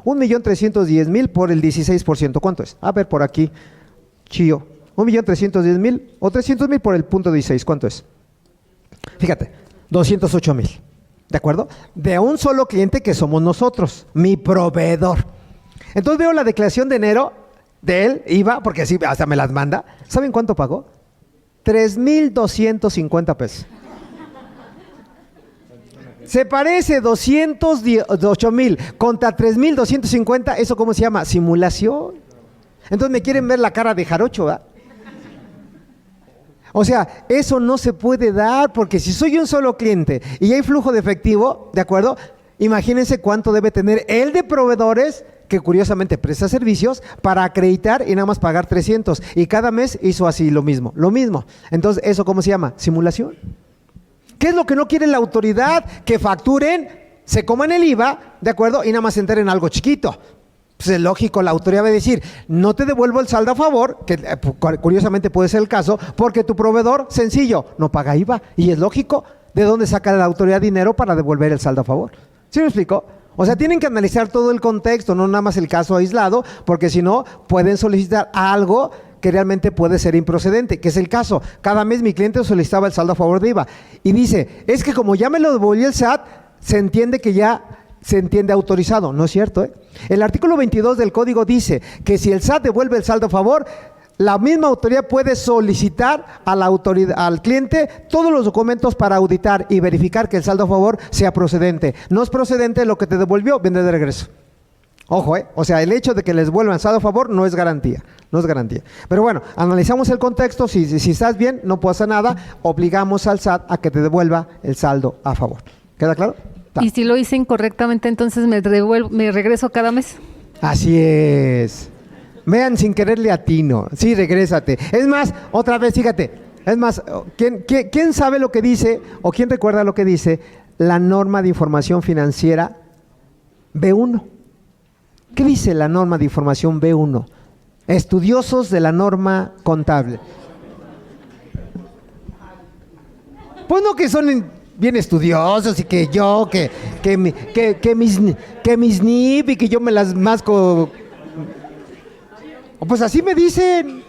1,310,000 por el 16%. ¿Cuánto es? A ver, por aquí, chío. 1,310,000 o 300,000 por el punto 16. ¿Cuánto es? Fíjate, 208,000. ¿De acuerdo? De un solo cliente que somos nosotros, mi proveedor. Entonces veo la declaración de enero de él, IVA, porque así hasta me las manda. ¿Saben cuánto pagó? 3,250 pesos. Se parece 208,000 contra 3,250. ¿Eso cómo se llama? Simulación. Entonces me quieren ver la cara de jarocho, ¿verdad? O sea, eso no se puede dar, porque si soy un solo cliente y hay flujo de efectivo, ¿de acuerdo? Imagínense cuánto debe tener el de proveedores, que curiosamente presta servicios, para acreditar y nada más pagar 300. Y cada mes hizo así lo mismo. Entonces, ¿eso cómo se llama? Simulación. ¿Qué es lo que no quiere la autoridad? Que facturen, se coman el IVA, ¿de acuerdo? Y nada más se enteren algo chiquito. Pues es lógico, la autoridad va a decir, no te devuelvo el saldo a favor, que curiosamente puede ser el caso, porque tu proveedor, sencillo, no paga IVA. Y es lógico, ¿de dónde saca la autoridad dinero para devolver el saldo a favor? ¿Sí me explico? O sea, tienen que analizar todo el contexto, no nada más el caso aislado, porque si no, pueden solicitar algo que realmente puede ser improcedente, que es el caso. Cada mes mi cliente solicitaba el saldo a favor de IVA. Y dice, es que como ya me lo devolvió el SAT, se entiende que ya se entiende autorizado. No es cierto, ¿eh? El artículo 22 del código dice que si el SAT devuelve el saldo a favor, la misma autoridad puede solicitar a la autoridad, al cliente, todos los documentos para auditar y verificar que el saldo a favor sea procedente. No es procedente lo que te devolvió, viene de regreso. Ojo, o sea, el hecho de que les vuelvan saldo a favor no es garantía, no es garantía. Pero bueno, analizamos el contexto, si estás bien, no pasa nada, obligamos al SAT a que te devuelva el saldo a favor. ¿Queda claro? Y si lo hice incorrectamente, entonces me regreso cada mes. Así es. Vean, sin quererle atino. Sí, regrésate. Es más, otra vez, fíjate. Es más, ¿quién sabe lo que dice o quién recuerda lo que dice la norma de información financiera B1? ¿Qué dice la norma de información B1? Estudiosos de la norma contable. Pues no que son bien estudiosos y que yo, que mis NIP y que yo me las masco. Pues así me dicen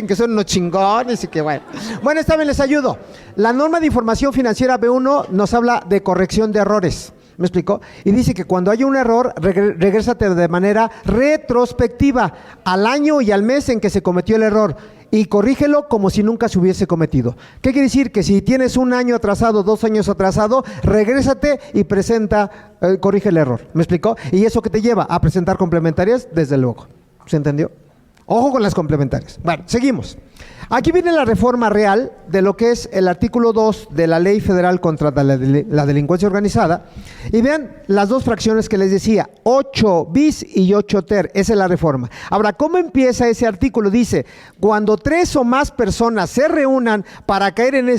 que son unos chingones y que bueno. Bueno, esta vez les ayudo. La norma de información financiera B1 nos habla de corrección de errores. ¿Me explicó? Y dice que cuando hay un error, regrésate de manera retrospectiva al año y al mes en que se cometió el error y corrígelo como si nunca se hubiese cometido. ¿Qué quiere decir? Que si tienes un año atrasado, 2 años atrasado, regrésate y corrige el error. ¿Me explicó? Y eso que te lleva a presentar complementarias, desde luego. ¿Se entendió? Ojo con las complementarias. Bueno, seguimos. Aquí viene la reforma real de lo que es el artículo 2 de la Ley Federal contra la Delincuencia Organizada. Y vean las dos fracciones que les decía, 8 bis y 8 ter. Esa es la reforma. Ahora, ¿cómo empieza ese artículo? Dice, cuando 3 o más personas se reúnan para caer en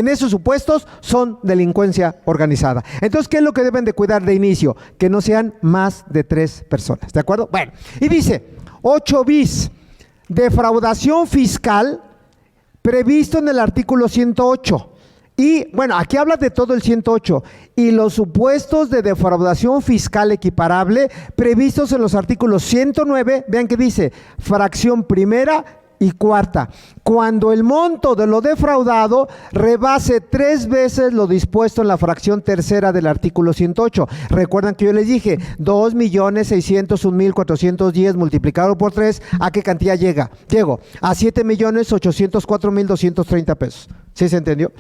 esos supuestos, son delincuencia organizada. Entonces, ¿qué es lo que deben de cuidar de inicio? Que no sean más de 3 personas. ¿De acuerdo? Bueno, y dice 8 bis, defraudación fiscal previsto en el artículo 108. Y bueno, aquí habla de todo el 108 y los supuestos de defraudación fiscal equiparable previstos en los artículos 109, vean que dice, fracción primera y cuarta, cuando el monto de lo defraudado rebase 3 veces lo dispuesto en la fracción tercera del artículo 108. Recuerdan que yo les dije, 2,601,410 multiplicado por 3, ¿a qué cantidad llega? Llego a 7,804,230 pesos. ¿Sí se entendió?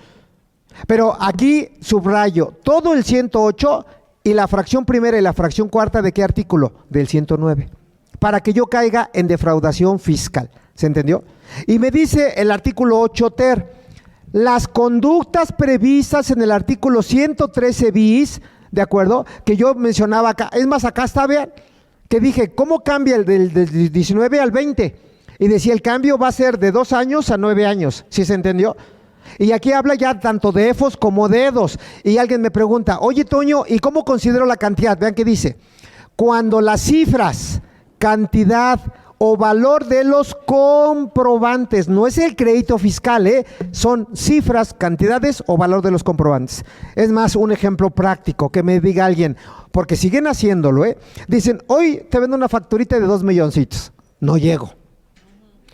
Pero aquí subrayo todo el 108 y la fracción primera y la fracción cuarta, ¿de qué artículo? Del 109. Para que yo caiga en defraudación fiscal. ¿Se entendió? Y me dice el artículo 8 ter, las conductas previstas en el artículo 113 bis, ¿de acuerdo? Que yo mencionaba acá. Es más, acá está, vean, que dije, ¿cómo cambia el del 19 al 20? Y decía, el cambio va a ser de 2 años a 9 años. ¿Sí se entendió? Y aquí habla ya tanto de EFOS como de EDOS. Y alguien me pregunta, oye Toño, ¿y cómo considero la cantidad? Vean que dice, cuando las cifras, cantidad o valor de los comprobantes. No es el crédito fiscal, son cifras, cantidades o valor de los comprobantes. Es más, un ejemplo práctico que me diga alguien, porque siguen haciéndolo, dicen, hoy te vendo una facturita de 2 milloncitos, no llego.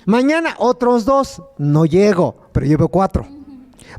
Mañana otros 2, no llego, pero llevo 4.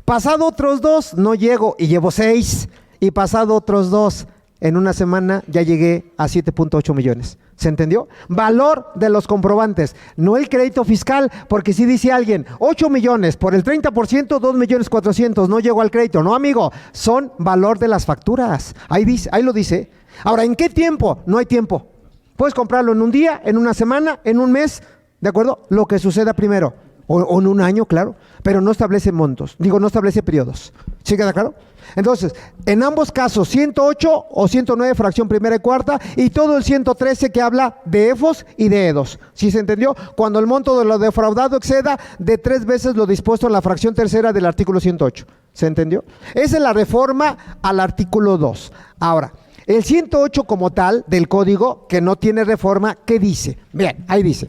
Pasado otros 2, no llego y llevo 6. Y pasado otros 2, en una semana ya llegué a 7.8 millones. ¿Se entendió? Valor de los comprobantes, no el crédito fiscal, porque si dice alguien, 8 millones, por el 30%, 2 millones 400, no llegó al crédito. No, amigo, son valor de las facturas. Ahí lo dice. Ahora, ¿en qué tiempo? No hay tiempo. Puedes comprarlo en un día, en una semana, en un mes, ¿de acuerdo? Lo que suceda primero. O en un año, claro, pero no establece montos, no establece periodos. ¿Sí queda claro? Entonces, en ambos casos, 108 o 109 fracción primera y cuarta, y todo el 113 que habla de EFOS y de EDOS. ¿Sí se entendió? Cuando el monto de lo defraudado exceda de 3 veces lo dispuesto en la fracción tercera del artículo 108. ¿Se entendió? Esa es la reforma al artículo 2. Ahora, el 108 como tal del código, que no tiene reforma, ¿qué dice? Bien, ahí dice: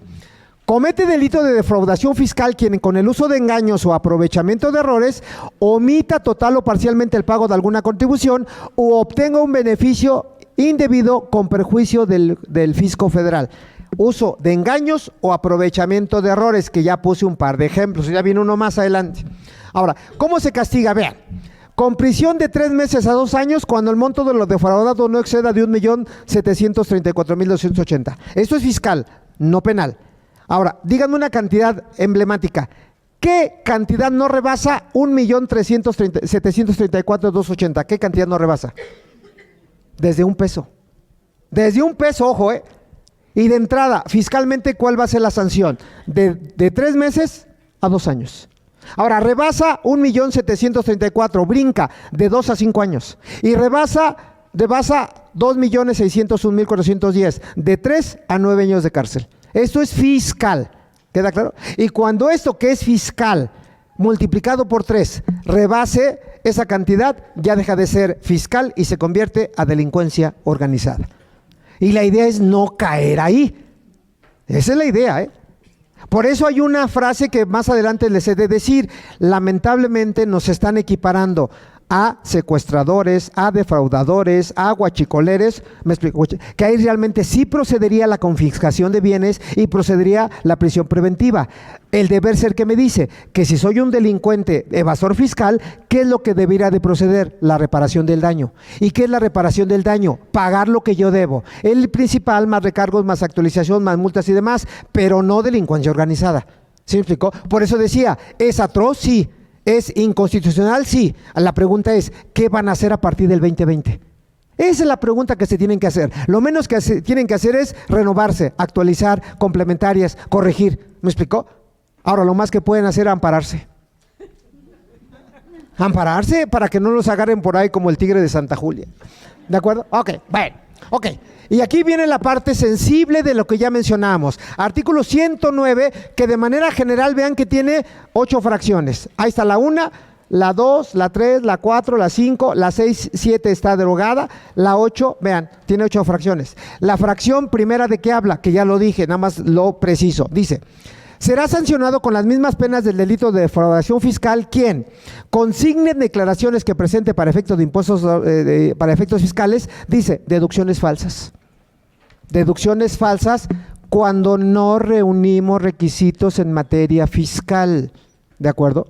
comete delito de defraudación fiscal quien con el uso de engaños o aprovechamiento de errores omita total o parcialmente el pago de alguna contribución o obtenga un beneficio indebido con perjuicio del fisco federal. Uso de engaños o aprovechamiento de errores, que ya puse un par de ejemplos, ya viene uno más adelante. Ahora, ¿cómo se castiga? Vean, con prisión de 3 meses a 2 años cuando el monto de los defraudados no exceda de 1.734.280. Esto es fiscal, no penal. Ahora, díganme una cantidad emblemática. ¿Qué cantidad no rebasa 1.734.280? ¿Qué cantidad no rebasa? Desde un peso. Desde un peso, ojo, Y de entrada, fiscalmente, ¿cuál va a ser la sanción? De 3 meses a 2 años. Ahora, rebasa 1.734.000, brinca de 2 a 5 años. Y rebasa 2.601.410, de 3 a 9 años de cárcel. Esto es fiscal, ¿queda claro? Y cuando esto que es fiscal multiplicado por 3 rebase esa cantidad, ya deja de ser fiscal y se convierte a delincuencia organizada. Y la idea es no caer ahí. Esa es la idea, Por eso hay una frase que más adelante les he de decir: lamentablemente nos están equiparando a secuestradores, a defraudadores, a guachicoleres. Me explico, que ahí realmente sí procedería la confiscación de bienes y procedería la prisión preventiva. El deber ser que me dice que si soy un delincuente evasor fiscal, ¿qué es lo que debería de proceder? La reparación del daño. ¿Y qué es la reparación del daño? Pagar lo que yo debo. El principal, más recargos, más actualización, más multas y demás, pero no delincuencia organizada. ¿Sí me explicó? Por eso decía, ¿es atroz? Sí. ¿Es inconstitucional? Sí. La pregunta es, ¿qué van a hacer a partir del 2020? Esa es la pregunta que se tienen que hacer. Lo menos que tienen que hacer es renovarse, actualizar, complementarias, corregir. ¿Me explicó? Ahora, lo más que pueden hacer es ampararse. Ampararse para que no los agarren por ahí como el tigre de Santa Julia. ¿De acuerdo? Ok, bueno, ok. Y aquí viene la parte sensible de lo que ya mencionamos. Artículo 109, que de manera general vean que tiene 8 fracciones. Ahí está la 1, la 2, la 3, la 4, la 5, la 6, 7 está derogada, la 8, vean, tiene 8 fracciones. La fracción primera, ¿de qué habla? Que ya lo dije, nada más lo preciso. Dice: será sancionado con las mismas penas del delito de defraudación fiscal quien consigne declaraciones que presente para efectos de impuestos, para efectos fiscales, dice, deducciones falsas. Deducciones falsas cuando no reunimos requisitos en materia fiscal. ¿De acuerdo?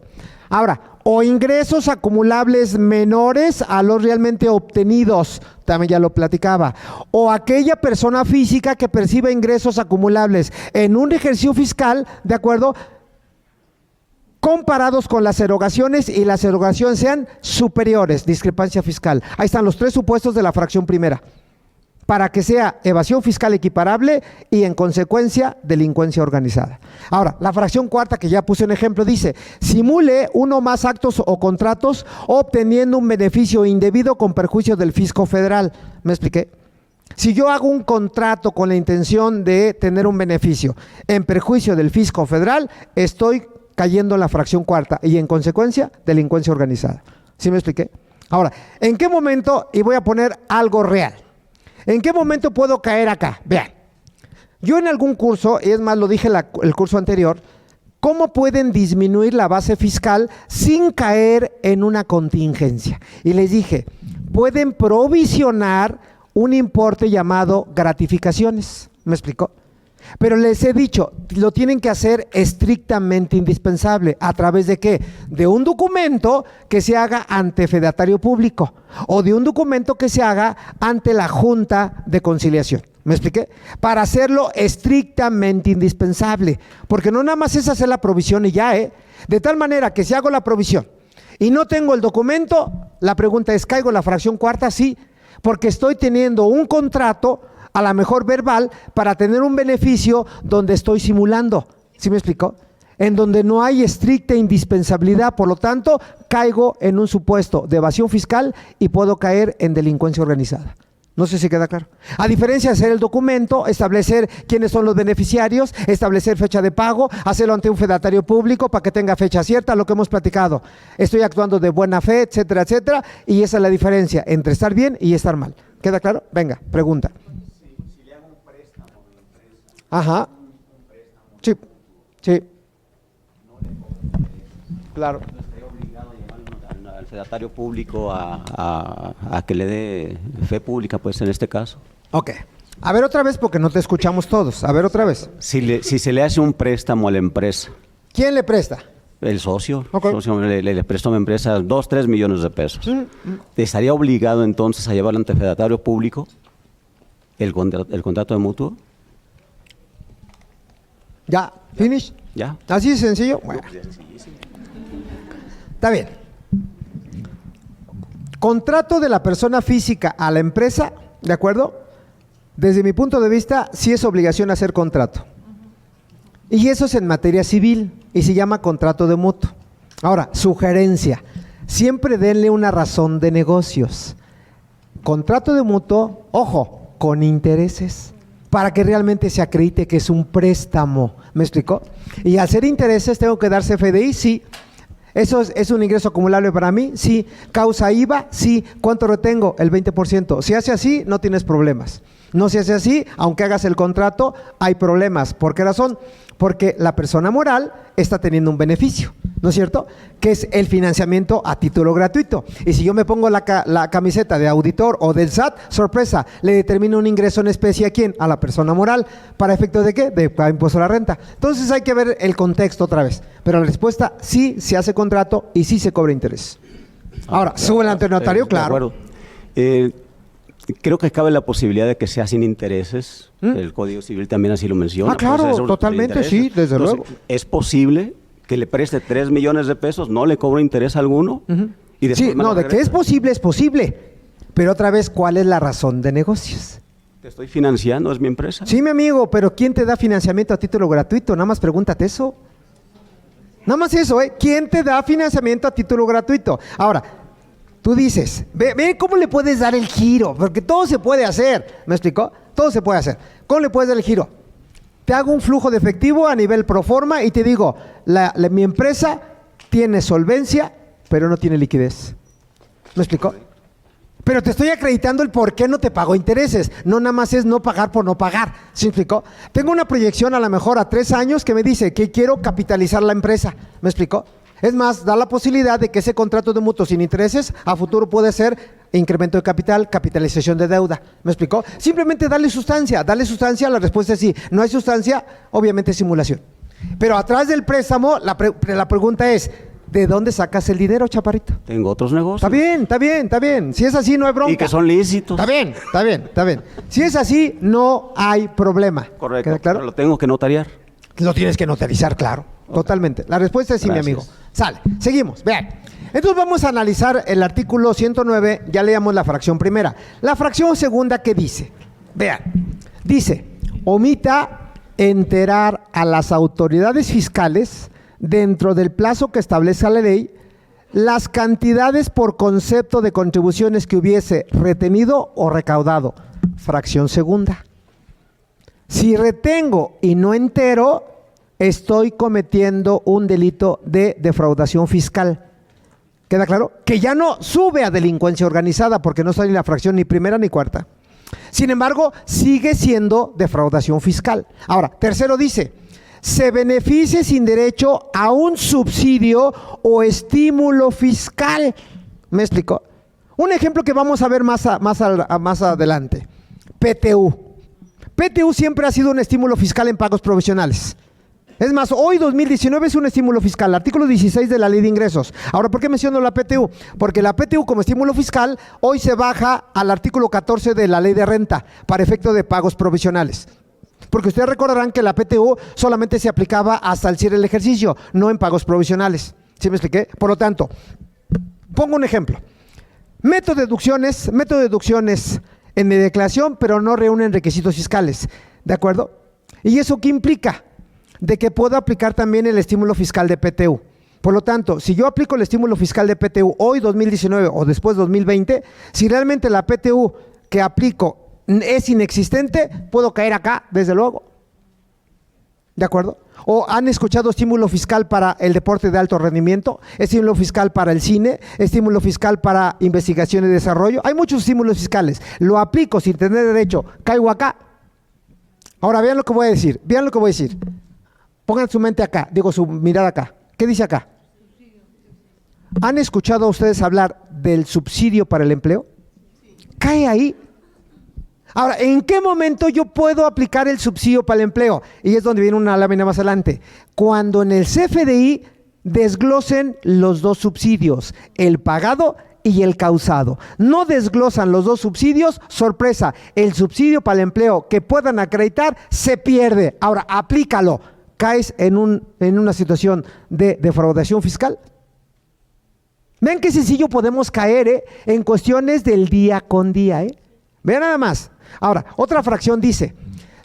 Ahora, o ingresos acumulables menores a los realmente obtenidos, también ya lo platicaba, o aquella persona física que perciba ingresos acumulables en un ejercicio fiscal, ¿de acuerdo?, comparados con las erogaciones y las erogaciones sean superiores, discrepancia fiscal. Ahí están los 3 supuestos de la fracción primera, para que sea evasión fiscal equiparable y en consecuencia delincuencia organizada. Ahora, la fracción cuarta, que ya puse un ejemplo, dice: simule uno o más actos o contratos obteniendo un beneficio indebido con perjuicio del fisco federal. ¿Me expliqué? Si yo hago un contrato con la intención de tener un beneficio en perjuicio del fisco federal, estoy cayendo en la fracción cuarta y en consecuencia delincuencia organizada. ¿Sí me expliqué? Ahora, ¿en qué momento? Y voy a poner algo real. ¿En qué momento puedo caer acá? Vean, Yo en algún curso, y es más, lo dije el curso anterior, ¿cómo pueden disminuir la base fiscal sin caer en una contingencia? Y les dije, pueden provisionar un importe llamado gratificaciones. ¿Me explicó? Pero les he dicho, lo tienen que hacer estrictamente indispensable. ¿A través de qué? De un documento que se haga ante fedatario público o de un documento que se haga ante la Junta de Conciliación. ¿Me expliqué? Para hacerlo estrictamente indispensable. Porque no nada más es hacer la provisión y ya, ¿eh? De tal manera que si hago la provisión y no tengo el documento, la pregunta es, ¿caigo en la fracción cuarta? Sí, porque estoy teniendo un contrato, a lo mejor verbal, para tener un beneficio donde estoy simulando. ¿Sí me explicó? En donde no hay estricta indispensabilidad, por lo tanto, caigo en un supuesto de evasión fiscal y puedo caer en delincuencia organizada. No sé si queda claro. A diferencia de hacer el documento, establecer quiénes son los beneficiarios, establecer fecha de pago, hacerlo ante un fedatario público para que tenga fecha cierta, lo que hemos platicado. Estoy actuando de buena fe, etcétera, etcétera, y esa es la diferencia entre estar bien y estar mal. ¿Queda claro? Venga, pregunta. Si le hago un préstamo a la empresa, Ajá. un préstamo, Sí, sí, no le cobro interés. claro. Yo estaría obligado a llevarlo al fedatario público a que le dé fe pública, pues en este caso. Ok. A ver otra vez porque no te escuchamos todos. A ver otra vez. Si se le hace un préstamo a la empresa, ¿Quién le presta? el socio, Ok. le prestó a mi empresa 2, 3 millones de pesos. ¿Estaría obligado entonces a llevarlo ante fedatario público el contrato de mutuo? Ya, finish. ¿Ya? Así de sencillo. Bueno. Está bien. Contrato de la persona física a la empresa, ¿de acuerdo? Desde mi punto de vista, sí es obligación hacer contrato. Y eso es en materia civil y se llama contrato de mutuo. Ahora, sugerencia, siempre denle una razón de negocios. Contrato de mutuo, ojo, con intereses, para que realmente se acredite que es un préstamo. ¿Me explicó? Y al ser intereses, ¿tengo que dar CFDI? Sí. ¿Eso es un ingreso acumulable para mí? Sí. ¿Causa IVA? Sí. ¿Cuánto retengo? El 20%. Si hace así, no tienes problemas. No se hace así, aunque hagas el contrato, hay problemas. ¿Por qué razón? Porque la persona moral está teniendo un beneficio, ¿no es cierto? Que es el financiamiento a título gratuito. Y si yo me pongo la camiseta de auditor o del SAT, sorpresa, le determino un ingreso en especie ¿a quién? A la persona moral. ¿Para efectos de qué? De impuesto a la renta. Entonces hay que ver el contexto otra vez. Pero la respuesta, sí se hace contrato y sí se cobra interés. Ahora, sube ante el notario, De claro. acuerdo. Creo que cabe la posibilidad de que sea sin intereses. El Código Civil también así lo menciona. Ah, claro, Puede ser sin totalmente, intereses. sí, desde Entonces, luego. ¿es posible que le preste 3 millones de pesos, no le cobre interés alguno? Y después Sí, me no, lo de que es posible. Pero otra vez, ¿cuál es la razón de negocios? Te estoy financiando, es mi empresa. Sí, mi amigo, pero ¿quién te da financiamiento a título gratuito? Nada más pregúntate eso. Nada más eso, ¿eh? ¿Quién te da financiamiento a título gratuito? Ahora, tú dices, ve cómo le puedes dar el giro, porque todo se puede hacer. ¿Me explicó? Todo se puede hacer. ¿Cómo le puedes dar el giro? Te hago un flujo de efectivo a nivel pro forma y te digo, mi empresa tiene solvencia, pero no tiene liquidez. ¿Me explicó? Pero te estoy acreditando el por qué no te pago intereses. No nada más es no pagar por no pagar. ¿Sí me explicó? Tengo una proyección a lo mejor a 3 años que me dice que quiero capitalizar la empresa. ¿Me explicó? Es más, da la posibilidad de que ese contrato de mutuo sin intereses a futuro puede ser incremento de capital, capitalización de deuda. ¿Me explicó? Simplemente darle sustancia, la respuesta es sí. No hay sustancia, obviamente es simulación. Pero atrás del préstamo, la pregunta es, ¿de dónde sacas el dinero, chaparrito? Tengo otros negocios. Está bien. Si es así, no hay bronca. Y que son lícitos. Está bien. Si es así, no hay problema. Correcto. ¿Queda claro? Pero lo tengo que notariar. Lo tienes que notarizar, claro. Totalmente. La respuesta es sí, Gracias. mi amigo. Sale. Seguimos. Vean. Entonces vamos a analizar el artículo 109. Ya leíamos la fracción primera. La fracción segunda, ¿qué dice? Vean. Dice, omita enterar a las autoridades fiscales dentro del plazo que establezca la ley las cantidades por concepto de contribuciones que hubiese retenido o recaudado. Fracción segunda. Si retengo y no entero, estoy cometiendo un delito de defraudación fiscal. ¿Queda claro? Que ya no sube a delincuencia organizada porque no está ni la fracción ni primera ni cuarta. Sin embargo, sigue siendo defraudación fiscal. Ahora, tercero dice, se beneficia sin derecho a un subsidio o estímulo fiscal. ¿Me explico? Un ejemplo que vamos a ver más adelante. PTU. PTU siempre ha sido un estímulo fiscal en pagos provisionales. Es más, hoy 2019 es un estímulo fiscal, artículo 16 de la Ley de Ingresos. Ahora, ¿por qué menciono la PTU? Porque la PTU como estímulo fiscal hoy se baja al artículo 14 de la Ley de Renta para efecto de pagos provisionales. Porque ustedes recordarán que la PTU solamente se aplicaba hasta el cierre del ejercicio, no en pagos provisionales. ¿Sí me expliqué? Por lo tanto, pongo un ejemplo. Meto deducciones en mi declaración, pero no reúnen requisitos fiscales. ¿De acuerdo? ¿Y eso qué implica? De que puedo aplicar también el estímulo fiscal de PTU. Por lo tanto, si yo aplico el estímulo fiscal de PTU hoy 2019 o después 2020, si realmente la PTU que aplico es inexistente, puedo caer acá, desde luego. ¿De acuerdo? ¿O han escuchado estímulo fiscal para el deporte de alto rendimiento? Estímulo fiscal para el cine, estímulo fiscal para investigación y desarrollo. Hay muchos estímulos fiscales. Lo aplico sin tener derecho, caigo acá. Ahora vean lo que voy a decir, Pongan su mente acá, su mirada acá. ¿Qué dice acá? ¿Han escuchado ustedes hablar del subsidio para el empleo? Cae ahí. Ahora, ¿en qué momento yo puedo aplicar el subsidio para el empleo? Y es donde viene una lámina más adelante. Cuando en el CFDI desglosen los dos subsidios, el pagado y el causado. No desglosan los dos subsidios, sorpresa, el subsidio para el empleo que puedan acreditar se pierde. Ahora, aplícalo. ¿Caes en una situación de defraudación fiscal? Vean qué sencillo podemos caer en cuestiones del día con día. Vean nada más. Ahora, otra fracción dice,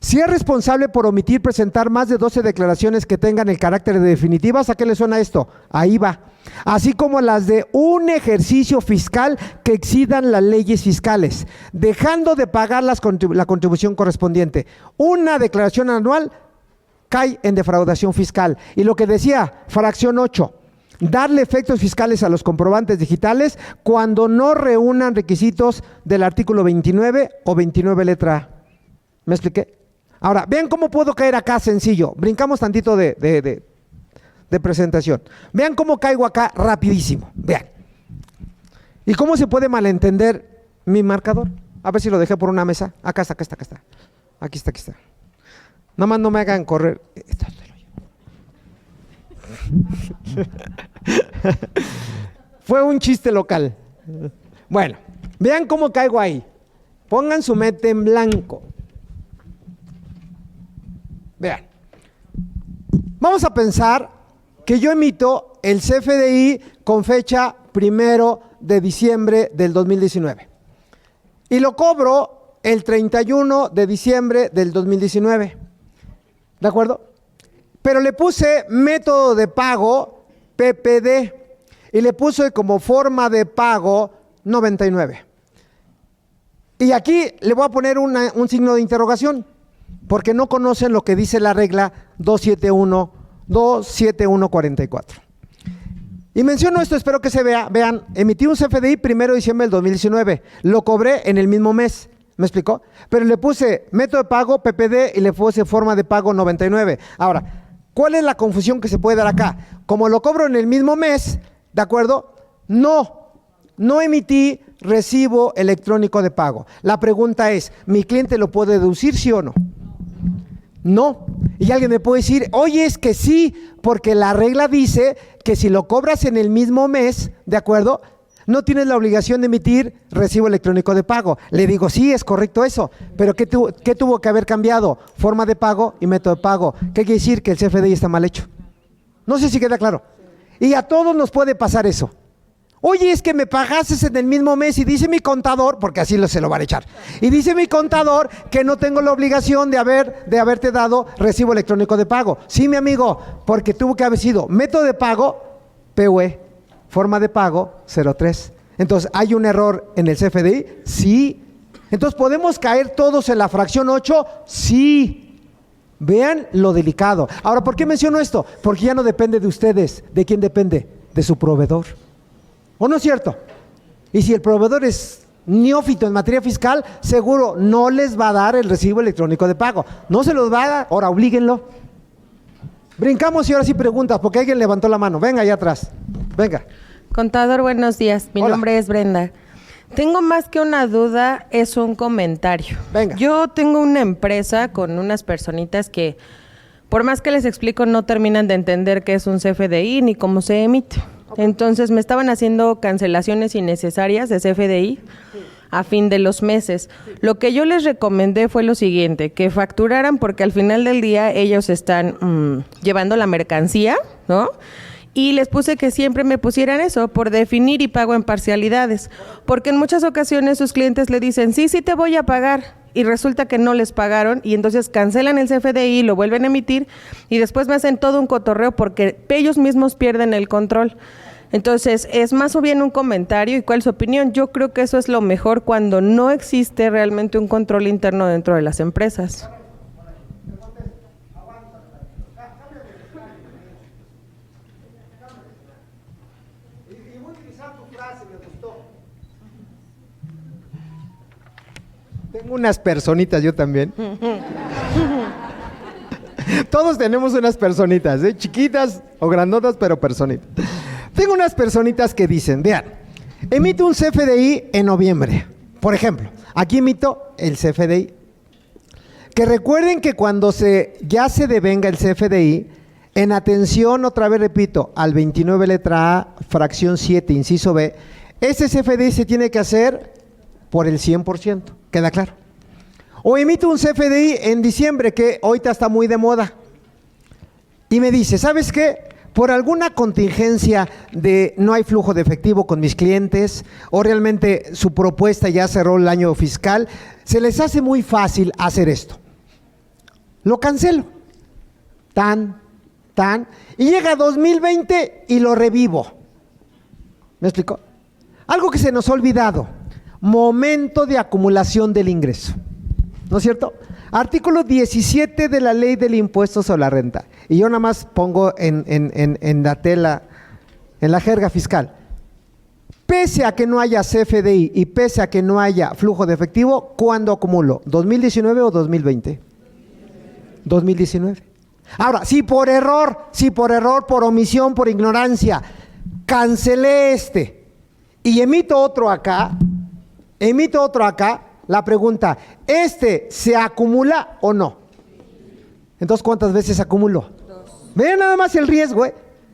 si es responsable por omitir presentar más de 12 declaraciones que tengan el carácter de definitivas, ¿a qué le suena esto? Ahí va. Así como las de un ejercicio fiscal que excedan las leyes fiscales, dejando de pagar la contribución correspondiente. Una declaración anual cae en defraudación fiscal. Y lo que decía, fracción 8, darle efectos fiscales a los comprobantes digitales cuando no reúnan requisitos del artículo 29 o 29 letra A. ¿Me expliqué? Ahora, vean cómo puedo caer acá sencillo. Brincamos tantito de presentación. Vean cómo caigo acá rapidísimo. Vean. ¿Y cómo se puede malentender mi marcador? A ver si lo dejé por una mesa. Acá está. Aquí está. Nada más no me hagan correr. Fue un chiste local. Bueno, vean cómo caigo ahí. Pongan su mente en blanco. Vean. Vamos a pensar que yo emito el CFDI con fecha 1 de diciembre del 2019 y lo cobro el 31 de diciembre del 2019. ¿De acuerdo? Pero le puse método de pago PPD y le puse como forma de pago 99. Y aquí le voy a poner un signo de interrogación, porque no conocen lo que dice la regla 27144. Y menciono esto, espero que se vea. Vean, emití un CFDI 1 de diciembre del 2019, lo cobré en el mismo mes. ¿Me explicó? Pero le puse método de pago PPD y le puse forma de pago 99. Ahora, ¿cuál es la confusión que se puede dar acá? Como lo cobro en el mismo mes, ¿de acuerdo? No emití recibo electrónico de pago. La pregunta es, ¿mi cliente lo puede deducir, sí o no? No. Y alguien me puede decir, oye, es que sí, porque la regla dice que si lo cobras en el mismo mes, ¿de acuerdo?, no tienes la obligación de emitir recibo electrónico de pago. Le digo, sí, es correcto eso, pero ¿qué tuvo que haber cambiado? Forma de pago y método de pago. ¿Qué quiere decir? Que el CFDI está mal hecho. No sé si queda claro. Y a todos nos puede pasar eso. Oye, es que me pagaste en el mismo mes y dice mi contador, porque así se lo van a echar, y dice mi contador que no tengo la obligación de haberte dado recibo electrónico de pago. Sí, mi amigo, porque tuvo que haber sido método de pago, PUE, forma de pago 03. Entonces, ¿hay un error en el CFDI? Sí. Entonces, ¿podemos caer todos en la fracción 8? Sí. Vean lo delicado. Ahora, ¿por qué menciono esto? Porque ya no depende de ustedes. ¿De quién depende? De su proveedor. ¿O no es cierto? Y si el proveedor es neófito en materia fiscal, seguro no les va a dar el recibo electrónico de pago. No se los va a dar, ahora oblíguenlo. Brincamos y ahora sí preguntas, porque alguien levantó la mano. Venga, allá atrás. Venga. Contador, buenos días. Mi Hola. nombre es Brenda. Tengo más que una duda, es un comentario. Venga. Yo tengo una empresa con unas personitas que, por más que les explico, no terminan de entender qué es un CFDI ni cómo se emite. Entonces me estaban haciendo cancelaciones innecesarias de CFDI a fin de los meses. Lo que yo les recomendé fue lo siguiente, que facturaran porque al final del día ellos están llevando la mercancía, ¿no? Y les puse que siempre me pusieran eso, por definir y pago en parcialidades. Porque en muchas ocasiones sus clientes le dicen, sí te voy a pagar. Y resulta que no les pagaron y entonces cancelan el CFDI, lo vuelven a emitir y después me hacen todo un cotorreo porque ellos mismos pierden el control. Entonces, es más o bien un comentario. ¿Y cuál es su opinión? Yo creo que eso es lo mejor cuando no existe realmente un control interno dentro de las empresas. Tengo unas personitas yo también. Todos tenemos unas personitas, chiquitas o grandotas, pero personitas. Tengo unas personitas que dicen, vean, emito un CFDI en noviembre. Por ejemplo, aquí emito el CFDI. Que recuerden que cuando ya se devenga el CFDI, en atención, otra vez repito, al 29 letra A, fracción 7, inciso B, ese CFDI se tiene que hacer por el 100%, ¿queda claro? O emito un CFDI en diciembre, que ahorita está muy de moda, y me dice, ¿sabes qué? Por alguna contingencia de no hay flujo de efectivo con mis clientes, o realmente su propuesta ya cerró el año fiscal, se les hace muy fácil hacer esto. Lo cancelo. Y llega 2020 y lo revivo. ¿Me explico? Algo que se nos ha olvidado. Momento de acumulación del ingreso. ¿No es cierto? Artículo 17 de la Ley del Impuesto sobre la Renta. Y yo nada más pongo en la tela, en la jerga fiscal. Pese a que no haya CFDI y pese a que no haya flujo de efectivo, ¿cuándo acumulo? ¿2019 o 2020? 2019. Ahora, si por error, por omisión, por ignorancia, cancelé y emito otro acá, la pregunta, ¿se acumula o no? Entonces, ¿cuántas veces acumulo? 2. Vean nada más el riesgo,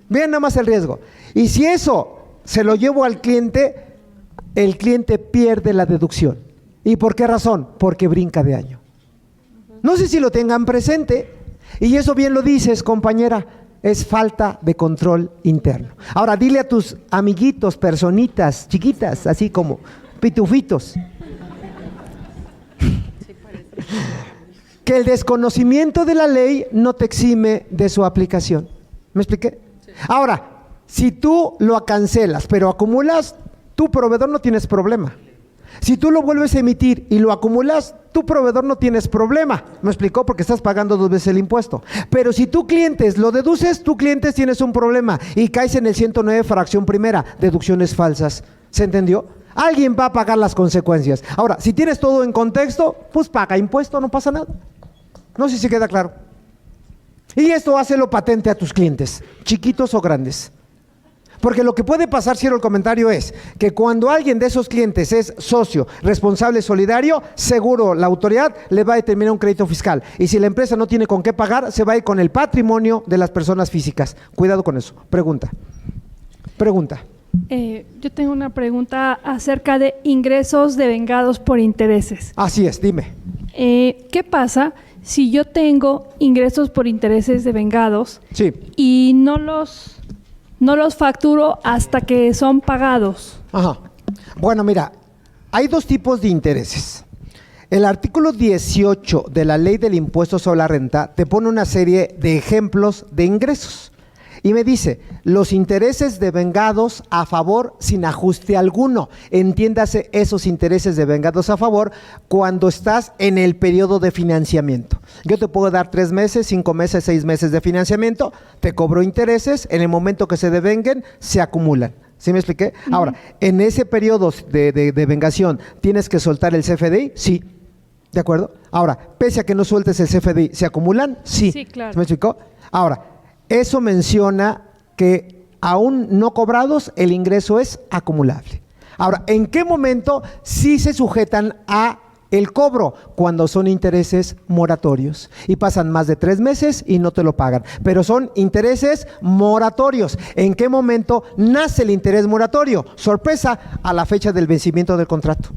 Vean nada más el riesgo. Y si eso se lo llevo al cliente, el cliente pierde la deducción. ¿Y por qué razón? Porque brinca de año. No sé si lo tengan presente, y eso bien lo dices, compañera, es falta de control interno. Ahora, dile a tus amiguitos, personitas chiquitas, así como pitufitos, que el desconocimiento de la ley no te exime de su aplicación. ¿Me expliqué? Sí. Ahora, si tú lo cancelas, pero acumulas, tu proveedor no tienes problema. Si tú lo vuelves a emitir y lo acumulas, tu proveedor no tienes problema. ¿Me explicó? Porque estás pagando 2 veces el impuesto. Pero si tú clientes lo deduces, tú clientes tienes un problema y caes en el 109 fracción primera, deducciones falsas. ¿Se entendió? Alguien va a pagar las consecuencias. Ahora, si tienes todo en contexto, pues paga impuesto, no pasa nada. No sé si queda claro. Y esto hácelo patente a tus clientes, chiquitos o grandes. Porque lo que puede pasar, cierro el comentario, es que cuando alguien de esos clientes es socio, responsable, solidario, seguro la autoridad le va a determinar un crédito fiscal. Y si la empresa no tiene con qué pagar, se va a ir con el patrimonio de las personas físicas. Cuidado con eso. Pregunta. Yo tengo una pregunta acerca de ingresos devengados por intereses. Así es, dime. ¿Qué pasa si yo tengo ingresos por intereses devengados Sí. y no los facturo hasta que son pagados? Ajá. Bueno, mira, hay 2 tipos de intereses. El artículo 18 de la Ley del Impuesto sobre la Renta te pone una serie de ejemplos de ingresos. Y me dice, los intereses devengados a favor sin ajuste alguno. Entiéndase esos intereses devengados a favor cuando estás en el periodo de financiamiento. Yo te puedo dar 3 meses, 5 meses, 6 meses de financiamiento, te cobro intereses, en el momento que se devenguen, se acumulan. ¿Sí me expliqué? Ahora, en ese periodo de vengación, ¿tienes que soltar el CFDI? Sí. ¿De acuerdo? Ahora, pese a que no sueltes el CFDI, ¿se acumulan? Sí. Sí, claro. ¿Me explicó? Ahora, eso menciona que aún no cobrados, el ingreso es acumulable. Ahora, ¿en qué momento sí se sujetan a el cobro? Cuando son intereses moratorios y pasan más de 3 meses y no te lo pagan, pero son intereses moratorios. ¿En qué momento nace el interés moratorio? Sorpresa, a la fecha del vencimiento del contrato.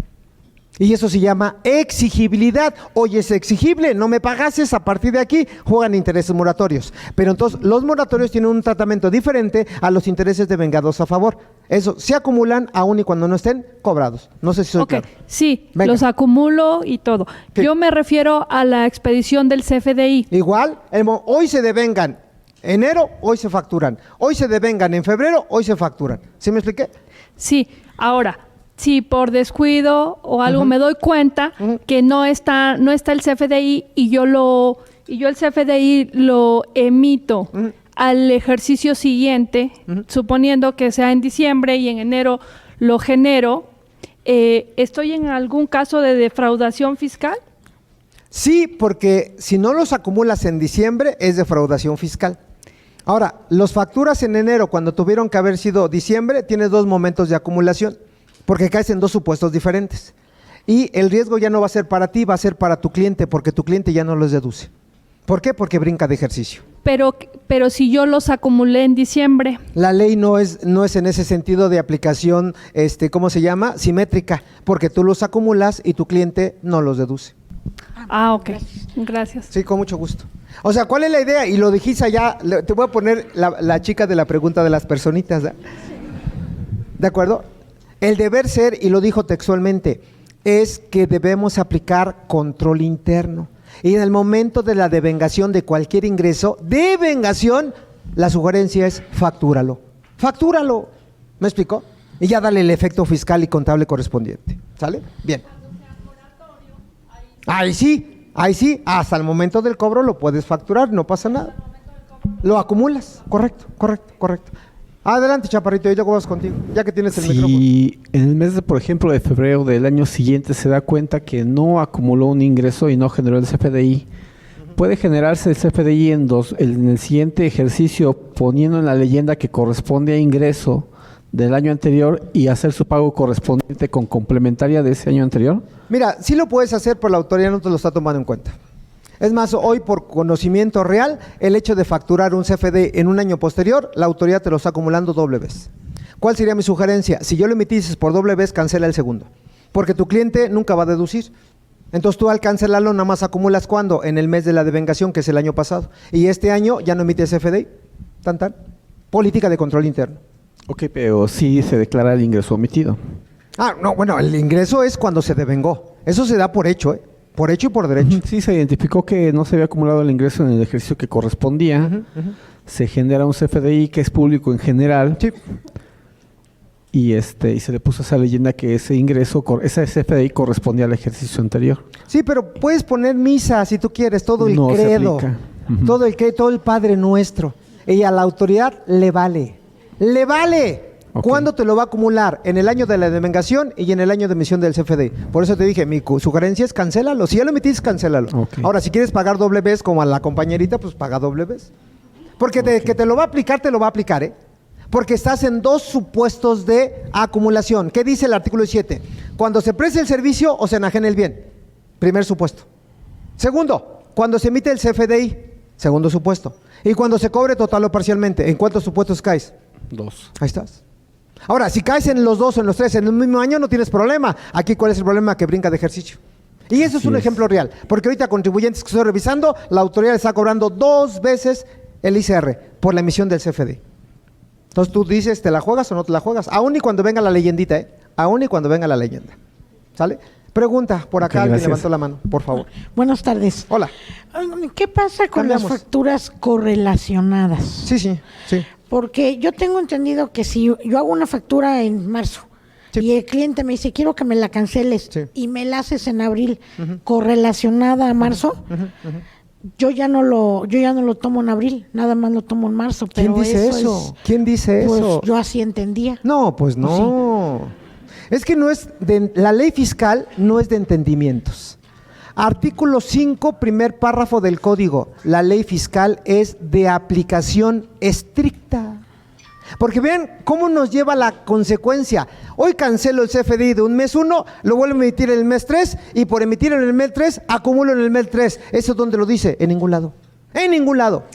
Y eso se llama exigibilidad. Oye, es exigible, no me pagases, a partir de aquí juegan intereses moratorios. Pero entonces los moratorios tienen un tratamiento diferente a los intereses de vengados a favor. Eso se acumulan aún y cuando no estén cobrados. No sé si soy claro. Sí, Venga. los acumulo y todo. Sí. Yo me refiero a la expedición del CFDI. Igual, hoy se devengan enero, hoy se facturan. Hoy se devengan en febrero, hoy se facturan. ¿Sí me expliqué? Sí, ahora, si por descuido o algo me doy cuenta que no está el CFDI y yo el CFDI lo emito al ejercicio siguiente, suponiendo que sea en diciembre y en enero lo genero, ¿estoy en algún caso de defraudación fiscal? Sí, porque si no los acumulas en diciembre es defraudación fiscal. Ahora, los facturas en enero cuando tuvieron que haber sido diciembre, tienes 2 momentos de acumulación, porque caes en 2 supuestos diferentes. Y el riesgo ya no va a ser para ti, va a ser para tu cliente, porque tu cliente ya no los deduce. ¿Por qué? Porque brinca de ejercicio. Pero si yo los acumulé en diciembre. La ley no es en ese sentido de aplicación, ¿cómo se llama? Simétrica, porque tú los acumulas y tu cliente no los deduce. Ah, ok. Gracias. Sí, con mucho gusto. O sea, ¿cuál es la idea? Y lo dijiste allá, te voy a poner la chica de la pregunta de las personitas. ¿De acuerdo? El deber ser, y lo dijo textualmente, es que debemos aplicar control interno. Y en el momento de la devengación de cualquier ingreso, devengación, la sugerencia es factúralo. Factúralo. ¿Me explicó? Y ya dale el efecto fiscal y contable correspondiente. ¿Sale? Bien. Ahí sí, hasta el momento del cobro lo puedes facturar, no pasa nada. Lo acumulas, correcto. Adelante, Chaparrito, yo vamos contigo, ya que tienes el micrófono. Si en el mes, por ejemplo, de febrero del año siguiente se da cuenta que no acumuló un ingreso y no generó el CFDI, ¿puede generarse el CFDI en el siguiente ejercicio poniendo en la leyenda que corresponde a ingreso del año anterior y hacer su pago correspondiente con complementaria de ese año anterior? Mira, sí lo puedes hacer, pero la autoridad no te lo está tomando en cuenta. Es más, hoy por conocimiento real, el hecho de facturar un CFD en un año posterior, la autoridad te lo está acumulando doble vez. ¿Cuál sería mi sugerencia? Si yo lo emitiste por doble vez, cancela el segundo, porque tu cliente nunca va a deducir. Entonces tú al cancelarlo nada más acumulas ¿cuándo? En el mes de la devengación, que es el año pasado. Y este año ya no emites CFD. Tan. Política de control interno. Ok, pero sí se declara el ingreso omitido. No, bueno, el ingreso es cuando se devengó. Eso se da por hecho, por hecho y por derecho. Sí, se identificó que no se había acumulado el ingreso en el ejercicio que correspondía. Se genera un CFDI que es público en general. Sí. Y se le puso esa leyenda que ese ingreso, ese CFDI correspondía al ejercicio anterior. Sí, pero puedes poner misa si tú quieres, todo el No se credo, aplica. todo el Padre Nuestro. Y a la autoridad le vale. ¡Le vale! Ok. ¿Cuándo te lo va a acumular? En el año de la devengación y en el año de emisión del CFDI. Por eso te dije, mi sugerencia es cancélalo. Si ya lo emitís, cancélalo. Ok. Ahora, si quieres pagar doble vez como a la compañerita, pues paga doble vez. Porque que te lo va a aplicar, te lo va a aplicar, Porque estás en 2 supuestos de acumulación. ¿Qué dice el artículo 7? Cuando se preste el servicio o se enajene el bien. Primer supuesto. Segundo, cuando se emite el CFDI. Segundo supuesto. Y cuando se cobre total o parcialmente. ¿En cuántos supuestos caes? 2. Ahí estás. Ahora, si caes en los 2 o en los 3 en el mismo año, no tienes problema. Aquí, ¿cuál es el problema? Que brinca de ejercicio. Y eso es un ejemplo real. Porque ahorita contribuyentes que estoy revisando, la autoridad está cobrando 2 veces el ICR por la emisión del CFDI. Entonces tú dices, ¿te la juegas o no te la juegas? Aún y cuando venga la leyendita, Aún y cuando venga la leyenda. ¿Sale? Pregunta, por acá alguien levantó la mano, por favor. Buenas tardes. Hola. ¿Qué pasa con Cambiamos. las facturas correlacionadas? Sí. Porque yo tengo entendido que si yo hago una factura en marzo Sí. y el cliente me dice, quiero que me la canceles, Sí. y me la haces en abril correlacionada a marzo, yo ya no lo tomo en abril, nada más lo tomo en marzo. ¿Quién Pero dice eso? es- ¿Quién dice pues, eso? yo así entendía. No, pues no. Es que no es la ley fiscal no es de entendimientos. Artículo 5, primer párrafo del código. La ley fiscal es de aplicación estricta. Porque vean cómo nos lleva la consecuencia. Hoy cancelo el CFDI de un mes 1, lo vuelvo a emitir en el mes 3 y por emitir en el mes 3 acumulo en el mes 3. ¿Eso dónde lo dice? En ningún lado. En ningún lado.